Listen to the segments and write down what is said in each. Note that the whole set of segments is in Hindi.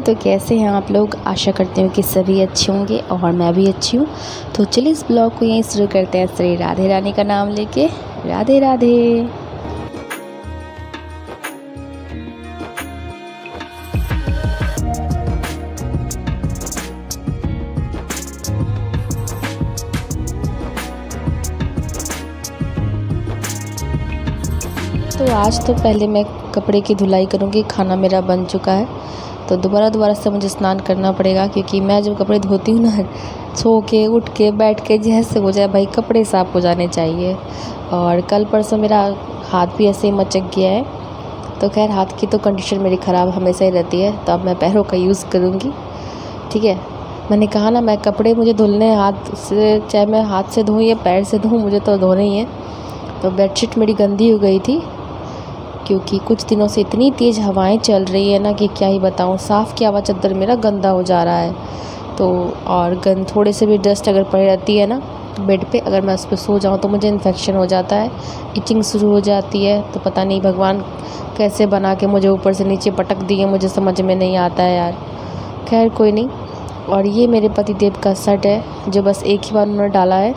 तो कैसे हैं आप लोग। आशा करते हूँ कि सभी अच्छे होंगे और मैं भी अच्छी हूँ। तो चलिए इस ब्लॉग को यहीं शुरू करते हैं श्री राधे रानी का नाम लेके। राधे राधे। तो आज तो पहले मैं कपड़े की धुलाई करूँगी। खाना मेरा बन चुका है तो दोबारा से मुझे स्नान करना पड़ेगा, क्योंकि मैं जब कपड़े धोती हूँ ना, सो के उठ के बैठ के जैसे हो जाए भाई, कपड़े साफ़ हो जाने चाहिए। और कल परसों मेरा हाथ भी ऐसे ही मचक गया है। तो खैर हाथ की तो कंडीशन मेरी ख़राब हमेशा ही रहती है, तो अब मैं पैरों का यूज़ करूँगी। ठीक है, मैंने कहा ना, मैं कपड़े मुझे धुलने हाथ से, चाहे मैं हाथ से धोऊँ या पैर से धोऊँ, मुझे तो धोने ही है। तो बेडशीट मेरी गंदी हो गई थी, क्योंकि कुछ दिनों से इतनी तेज़ हवाएं चल रही है ना कि क्या ही बताऊं। साफ़ किया हुआ चादर मेरा गंदा हो जा रहा है। तो और थोड़े से भी डस्ट अगर पड़ी रहती है ना बेड पे, अगर मैं उस पर सो जाऊं तो मुझे इन्फेक्शन हो जाता है, इचिंग शुरू हो जाती है। तो पता नहीं भगवान कैसे बना के मुझे ऊपर से नीचे पटक दिए, मुझे समझ में नहीं आता है यार। खैर कोई नहीं। और ये मेरे पतिदेव का शर्ट है जो बस एक ही बार उन्होंने डाला है,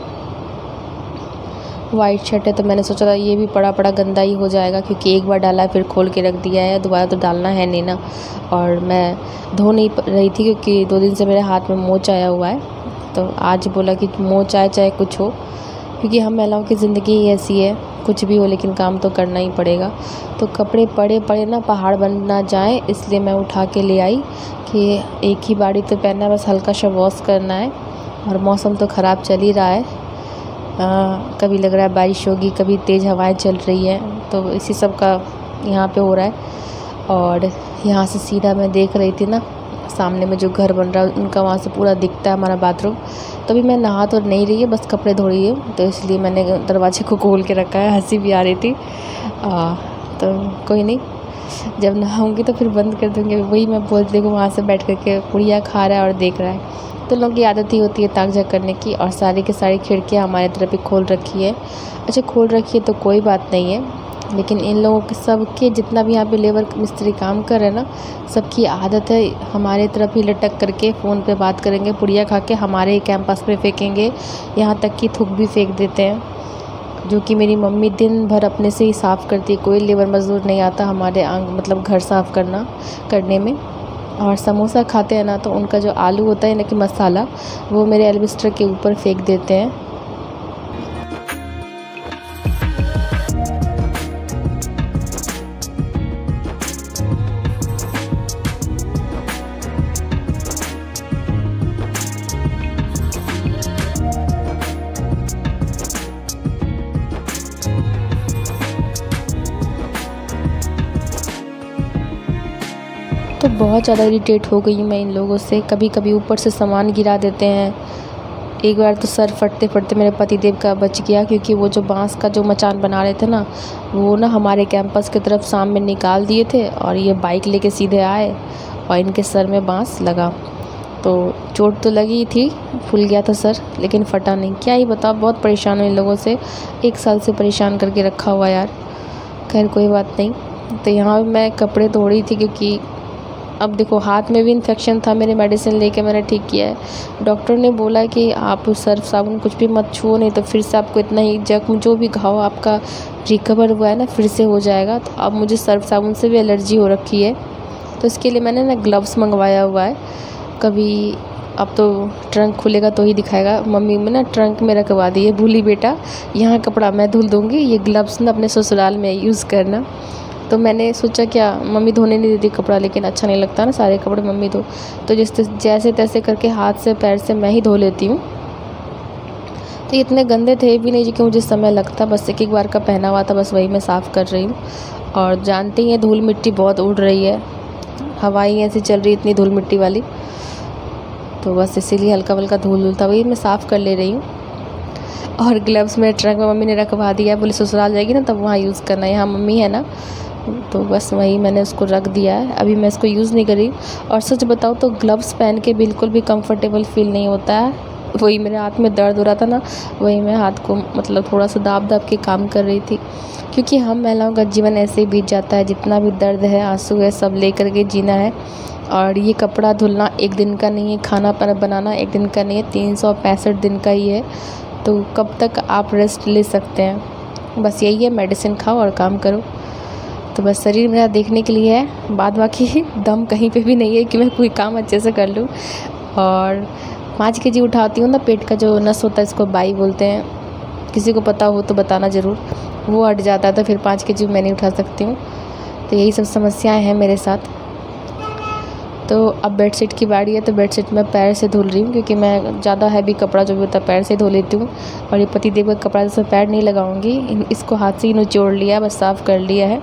वाइट शर्ट है। तो मैंने सोचा था ये भी पड़ा गंदा ही हो जाएगा, क्योंकि एक बार डाला है फिर खोल के रख दिया है, दोबारा तो डालना है नहीं ना। और मैं धो नहीं रही थी क्योंकि 2 दिन से मेरे हाथ में मोच आया हुआ है। तो आज बोला कि मोच आए चाहे कुछ हो, क्योंकि हम महिलाओं की ज़िंदगी ही ऐसी है, कुछ भी हो लेकिन काम तो करना ही पड़ेगा। तो कपड़े पड़े ना पहाड़ बन ना जाए, इसलिए मैं उठा के ले आई कि एक ही बारी तो पहनना है, बस हल्का सा वॉश करना है। और मौसम तो ख़राब चल ही रहा है, कभी लग रहा है बारिश होगी, कभी तेज़ हवाएं चल रही हैं। तो इसी सब का यहाँ पे हो रहा है। और यहाँ से सीधा मैं देख रही थी ना, सामने में जो घर बन रहा है उनका, वहाँ से पूरा दिखता है हमारा बाथरूम। तभी मैं नहा तो नहीं रही है, बस कपड़े धो रही हूँ, तो इसलिए मैंने दरवाजे को खोल के रखा है। हंसी भी आ रही थी। तो कोई नहीं, जब नहाऊंगी तो फिर बंद कर दूँगी। वही मैं बोल देखो, वहाँ से बैठ करके पुड़िया खा रहा है और देख रहा है। तो लोगों की आदत ही होती है ताक झाक करने की। और सारी की सारी खिड़कियाँ हमारे तरफ ही खोल रखी है। अच्छा, खोल रखी है तो कोई बात नहीं है, लेकिन इन लोगों के सबके जितना भी यहाँ पे लेबर मिस्त्री काम कर रहे हैं ना, सबकी आदत है हमारे तरफ ही लटक करके फ़ोन पे बात करेंगे, पुड़िया खा के हमारे ही कैंपस पे फेंकेंगे, यहाँ तक कि थूक भी फेंक देते हैं। जो कि मेरी मम्मी दिन भर अपने से ही साफ़ करती है, कोई लेबर मज़दूर नहीं आता हमारे मतलब घर साफ़ करने में। और समोसा खाते हैं ना, तो उनका जो आलू होता है ना कि मसाला, वो मेरे एल्बेस्टर के ऊपर फेंक देते हैं। तो बहुत ज़्यादा इरिटेट हो गई हूँ मैं इन लोगों से। कभी कभी ऊपर से सामान गिरा देते हैं। एक बार तो सर फटते मेरे पतिदेव का बच गया, क्योंकि वो जो बांस का जो मचान बना रहे थे ना, वो ना हमारे कैंपस की तरफ सामने निकाल दिए थे, और ये बाइक लेके सीधे आए और इनके सर में बांस लगा। तो चोट तो लगी थी, फूल गया था सर, लेकिन फटा नहीं। क्या ही बताओ, बहुत परेशान हूँ इन लोगों से। 1 साल से परेशान करके रखा हुआ यार। खैर कोई बात नहीं। तो यहाँ मैं कपड़े धो रही थी, क्योंकि अब देखो हाथ में भी इन्फेक्शन था, मेरे मेडिसिन लेके मैंने ठीक किया है। डॉक्टर ने बोला कि आप सर्फ साबुन कुछ भी मत छुओ, नहीं तो फिर से आपको इतना ही जख्म, जो भी घाव आपका रिकवर हुआ है ना, फिर से हो जाएगा। तो अब मुझे सर्फ साबुन से भी एलर्जी हो रखी है, तो इसके लिए मैंने ना ग्लव्स मंगवाया हुआ है। कभी अब तो ट्रंक खुलेगा तो ही दिखाएगा। मम्मी में ना ट्रंक में रखवा दी है, भूली बेटा यहाँ कपड़ा मैं धुल दूँगी, ये ग्लव्स ना अपने ससुराल में यूज़ करना। तो मैंने सोचा क्या, मम्मी धोने नहीं देती कपड़ा, लेकिन अच्छा नहीं लगता ना सारे कपड़े मम्मी धो, तो जैसे तैसे करके हाथ से पैर से मैं ही धो लेती हूँ। तो इतने गंदे थे भी नहीं कि मुझे समय लगता, बस एक बार का पहना हुआ था, बस वही मैं साफ़ कर रही हूँ। और जानते ही हैं धूल मिट्टी बहुत उड़ रही है, हवाई ऐसी चल रही इतनी धूल मिट्टी वाली, तो बस इसीलिए हल्का हल्का धूल था, वही मैं साफ़ कर ले रही हूँ। और ग्लव्स मेरे ट्रंक में मम्मी ने रखवा दिया, बोले ससुराल जाएगी ना तब वहाँ यूज़ करना, यहाँ मम्मी है ना, तो बस वही मैंने उसको रख दिया है। अभी मैं इसको यूज़ नहीं कर रही। और सच बताऊँ तो ग्लव्स पहन के बिल्कुल भी कंफर्टेबल फील नहीं होता है। वही मेरे हाथ में दर्द हो रहा था ना, वही मैं हाथ को मतलब थोड़ा सा दाब के काम कर रही थी, क्योंकि हम महिलाओं का जीवन ऐसे ही बीत जाता है। जितना भी दर्द है, आंसू है, सब ले करके जीना है। और ये कपड़ा धुलना एक दिन का नहीं है, खाना बनाना एक दिन का नहीं है, 365 दिन का ही है। तो कब तक आप रेस्ट ले सकते हैं? बस यही है, मेडिसिन खाओ और काम करो। तो बस शरीर मेरा देखने के लिए है, बाद बाकी दम कहीं पे भी नहीं है कि मैं कोई काम अच्छे से कर लूँ। और 5 केजी उठाती हूँ ना, पेट का जो नस होता है इसको बाई बोलते हैं, किसी को पता हो तो बताना ज़रूर। वो हट जाता है तो फिर 5 केजी मैं नहीं उठा सकती हूँ। तो यही सब समस्याएं हैं मेरे साथ। तो अब बेडशीट की बारी है, तो बेडशीट मैं पैर से धुल रही हूँ क्योंकि मैं ज़्यादा हैवी कपड़ा जो भी होता है पैर से धो लेती हूँ। और ये पतिदेव का कपड़ा जिसमें पैर नहीं लगाऊंगी, इसको हाथ से ही निचोड़ लिया, बस साफ़ कर लिया है।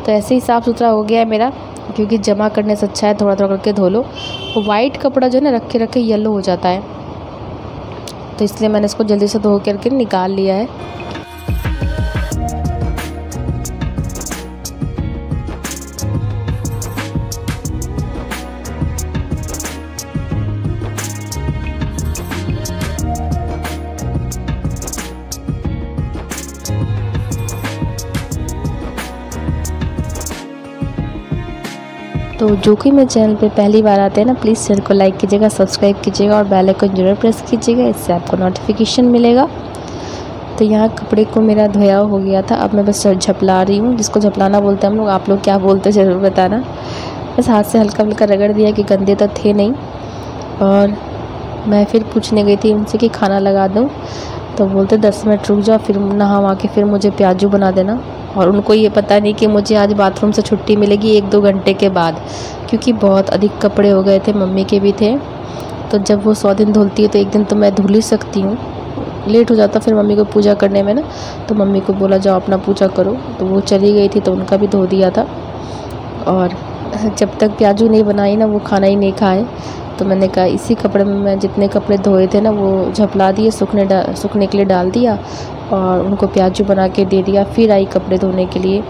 तो ऐसे ही साफ़ सुथरा हो गया है मेरा, क्योंकि जमा करने से अच्छा है थोड़ा थोड़ा करके धो लो। वाइट कपड़ा जो है ना रखे रखे येलो हो जाता है, तो इसलिए मैंने इसको जल्दी से धो करके निकाल लिया है। तो जो कि मेरे चैनल पे पहली बार आते हैं ना, प्लीज़ चैनल को लाइक कीजिएगा, सब्सक्राइब कीजिएगा और बेल आइकन जरूर प्रेस कीजिएगा, इससे आपको नोटिफिकेशन मिलेगा। तो यहाँ कपड़े को मेरा धोया हो गया था, अब मैं बस झपला रही हूँ, जिसको झपलाना बोलते हैं हम लोग, आप लोग क्या बोलते हैं ज़रूर बताना। बस हाथ से हल्का हल्का रगड़ दिया कि गंदे तो थे नहीं। और मैं फिर पूछने गई थी उनसे कि खाना लगा दूँ, तो बोलते 10 मिनट रुक जाओ, फिर नहा के फिर मुझे प्याजू बना देना। और उनको ये पता नहीं कि मुझे आज बाथरूम से छुट्टी मिलेगी 1-2 घंटे के बाद, क्योंकि बहुत अधिक कपड़े हो गए थे, मम्मी के भी थे। तो जब वो 100 दिन धुलती है तो एक दिन तो मैं धुल ही सकती हूँ, लेट हो जाता फिर मम्मी को पूजा करने में ना। तो मम्मी को बोला जाओ अपना पूजा करो, तो वो चली गई थी तो उनका भी धो दिया था। और जब तक प्याजू नहीं बनाई ना, वो खाना ही नहीं खाए। तो मैंने कहा इसी कपड़े में मैं जितने कपड़े धोए थे ना वो झपला दिए, सूखने के लिए डाल दिया और उनको प्याजू बना के दे दिया, फिर आई कपड़े धोने के लिए।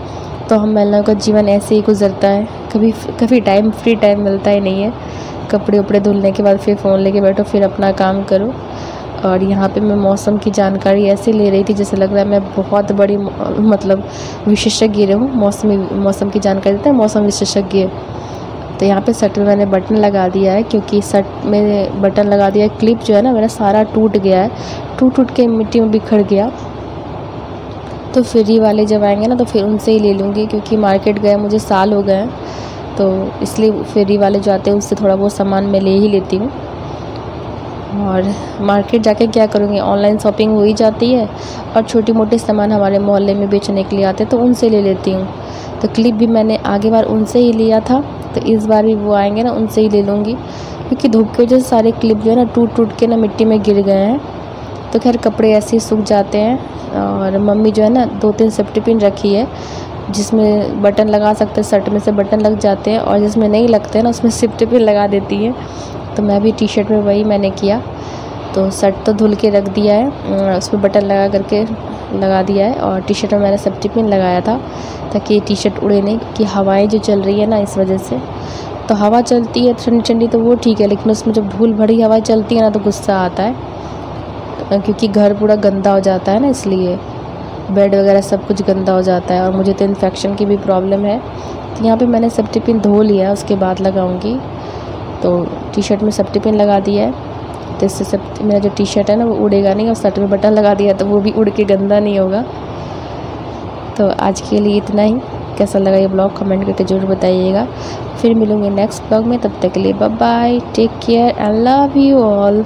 तो हम महिलाओं का जीवन ऐसे ही गुजरता है, कभी फ्री टाइम मिलता ही नहीं है। कपड़े उपड़े धुलने के बाद फिर फ़ोन लेके बैठो, फिर अपना काम करो। और यहाँ पे मैं मौसम की जानकारी ऐसे ले रही थी जैसे लग रहा है मैं बहुत बड़ी मतलब विशेषज्ञ हूँ, मौसम की जानकारी देता है मौसम विशेषज्ञ। तो यहाँ पे शर्ट में मैंने बटन लगा दिया है, क्योंकि शर्ट में बटन लगा दिया है, क्लिप जो है ना मेरा सारा टूट गया है, टूट के मिट्टी में बिखर गया। तो फ्री वाले जब आएंगे ना तो फिर उनसे ही ले लूँगी, क्योंकि मार्केट गए मुझे साल हो गए हैं, तो इसलिए फ्री वाले जो आते हैं उससे थोड़ा बहुत सामान मैं ले ही लेती हूँ। और मार्केट जाके क्या करूँगी, ऑनलाइन शॉपिंग हो ही जाती है, और छोटी मोटे सामान हमारे मोहल्ले में बेचने के लिए आते हैं तो उनसे ले लेती हूँ। तो क्लिप भी मैंने आगे बार उनसे ही लिया था, तो इस बार भी वो आएंगे ना उनसे ही ले लूँगी, क्योंकि धूप की वजह से सारे क्लिप जो है ना टूट के ना मिट्टी में गिर गए हैं। तो खैर कपड़े ऐसे ही सूख जाते हैं। और मम्मी जो है ना 2-3 सेफ्टी पिन रखी है, जिसमें बटन लगा सकते हैं, शर्ट में से बटन लग जाते हैं, और जिसमें नहीं लगते हैं ना उसमें सेफ्टी पिन लगा देती है। तो मैं भी टी-शर्ट में वही मैंने किया। तो शर्ट तो धुल के रख दिया है, उसमें बटन लगा करके लगा दिया है, और टी-शर्ट में मैंने सेफ्टी पिन लगाया था ताकि टी-शर्ट उड़े नहीं, क्योंकि हवाएं जो चल रही है ना इस वजह से। तो हवा चलती है ठंडी ठंडी तो वो ठीक है, लेकिन उसमें जब धूल भरी हवा चलती है ना तो गुस्सा आता है, क्योंकि घर पूरा गंदा हो जाता है ना, इसलिए बेड वगैरह सब कुछ गंदा हो जाता है। और मुझे तो इन्फेक्शन की भी प्रॉब्लम है। तो यहाँ पे मैंने सेफ्टी पिन धो लिया है, उसके बाद लगाऊंगी। तो टी-शर्ट में सेफ्टी पिन लगा दिया है, तो इससे सब मेरा जो टी-शर्ट है ना वो उड़ेगा नहीं, और शर्ट में बटन लगा दिया तो वो भी उड़ के गंदा नहीं होगा। तो आज के लिए इतना ही। कैसा लगा ये ब्लॉग कमेंट करके ज़रूर बताइएगा। फिर मिलूँगी नेक्स्ट ब्लॉग में, तब तक के लिए bye bye, take care and love you all.